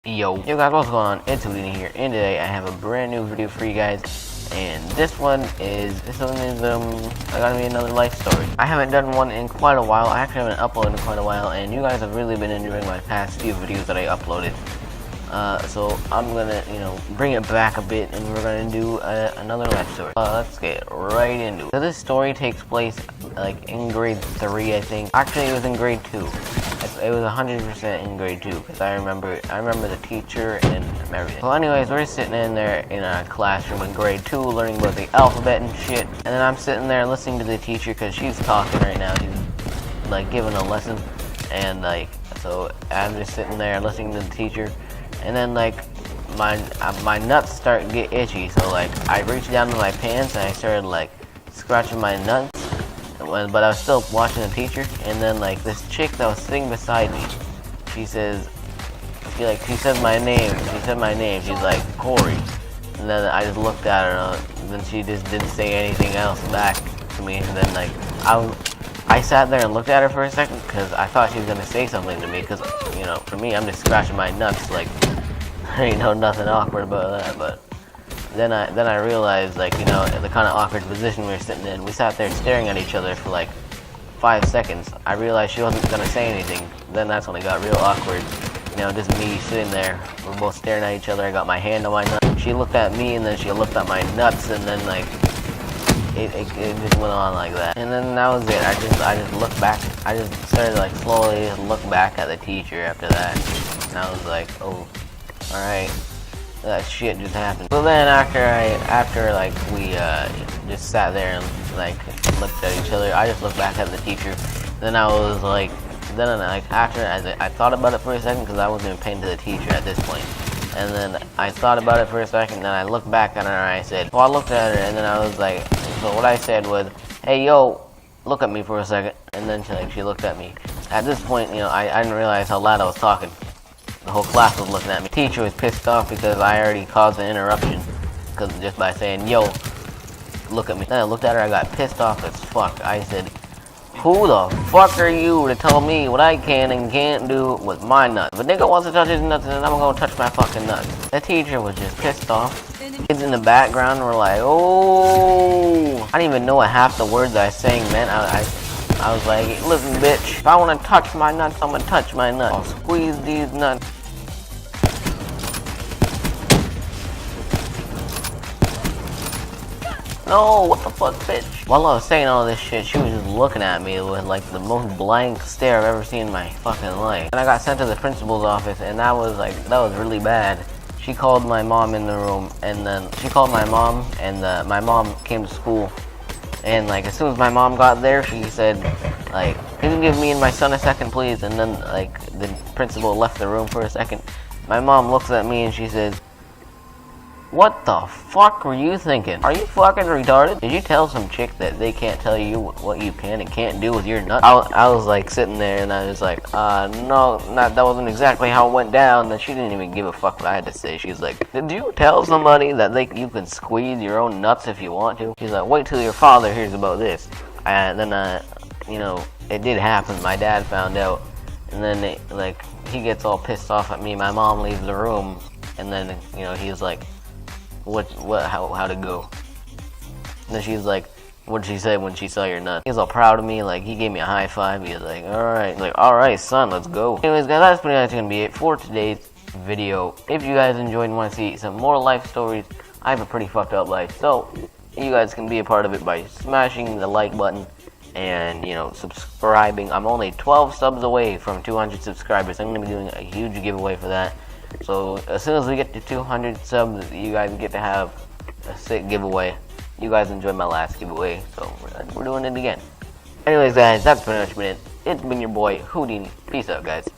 Yo guys, what's going on? It's Hoodinied here, and today I have a brand new video for you guys. And this one is gonna be another life story. I haven't done one in quite a while. I actually haven't uploaded in quite a while, and you guys have really been enjoying my past few videos that I uploaded. So I'm gonna, bring it back a bit, and we're gonna do another life story. Let's get right into it. So this story takes place like in grade 3, I think. Actually, it was in grade 2. It was 100% in grade 2 because I remember the teacher and everything. Well, anyways, we're sitting in there in a classroom in grade 2, learning about the alphabet and shit. And then I'm sitting there listening to the teacher because she's talking right now. She's like giving a lesson, and so I'm just sitting there listening to the teacher. And then my nuts start to get itchy, so I reached down to my pants and I started scratching my nuts. But I was still watching the teacher, and then this chick that was sitting beside me, she said my name. She said my name. She's like, Corey. And then I just looked at her, and then she just didn't say anything else back to me. And then I sat there and looked at her for a second because I thought she was gonna say something to me. Because for me, I'm just scratching my nuts. There ain't nothing awkward about that. But then I realized, the kind of awkward position we were sitting in. We sat there staring at each other for 5 seconds. I realized she wasn't gonna say anything. Then that's when it got real awkward. Just me sitting there. We're both staring at each other. I got my hand on my nuts. She looked at me, and then she looked at my nuts, and then it just went on like that. And then that was it. I just looked back. I just started slowly look back at the teacher after that. And I was like, oh, all right. That shit just happened. So then after we just sat there and looked at each other, I just looked back at the teacher. Then I was after I thought about it for a second because I wasn't even paying to the teacher at this point. And then I thought about it for a second, then I looked back at her and I said, well, I looked at her, and then I was like, so what I said was, hey yo, look at me for a second. And then she looked at me. At this point, I didn't realize how loud I was talking. The whole class was looking at me. The teacher was pissed off because I already caused an interruption just by saying, yo, look at me. Then I looked at her, I got pissed off as fuck. I said, who the fuck are you to tell me what I can and can't do with my nuts? If a nigga wants to touch his nuts, then I'm gonna touch my fucking nuts. The teacher was just pissed off. Kids in the background were like, oh. I didn't even know what half the words I sang meant. I was like, listen bitch, if I want to touch my nuts, I'm gonna touch my nuts. I'll squeeze these nuts. No, what the fuck, bitch? While I was saying all this shit, she was just looking at me with the most blank stare I've ever seen in my fucking life. And I got sent to the principal's office, and that was really bad. She called my mom in the room, and then she called my mom, and my mom came to school. And as soon as my mom got there, she said, can you give me and my son a second, please? And then the principal left the room for a second. My mom looks at me and she says, what the fuck were you thinking? Are you fucking retarded? Did you tell some chick that they can't tell you what you can and can't do with your nuts? I was sitting there and I was like, no, that wasn't exactly how it went down. And she didn't even give a fuck what I had to say. She's like, did you tell somebody that you can squeeze your own nuts if you want to? She's like, wait till your father hears about this. And then, it did happen. My dad found out. And then, he gets all pissed off at me. My mom leaves the room. And then, he's like, how to go? And then she's like, what did she say when she saw your nuts? He was all proud of me, he gave me a high five. He was like, alright son, let's go. Anyways guys, that's pretty much gonna be it for today's video. If you guys enjoyed and want to see some more life stories, I have a pretty fucked up life, so you guys can be a part of it by smashing the like button and subscribing. I'm only 12 subs away from 200 subscribers. I'm gonna be doing a huge giveaway for that. So as soon as we get to 200 subs, you guys get to have a sick giveaway. You guys enjoyed my last giveaway, so we're doing it again. Anyways guys, that's pretty much been it. It's been your boy Houdini. Peace out guys.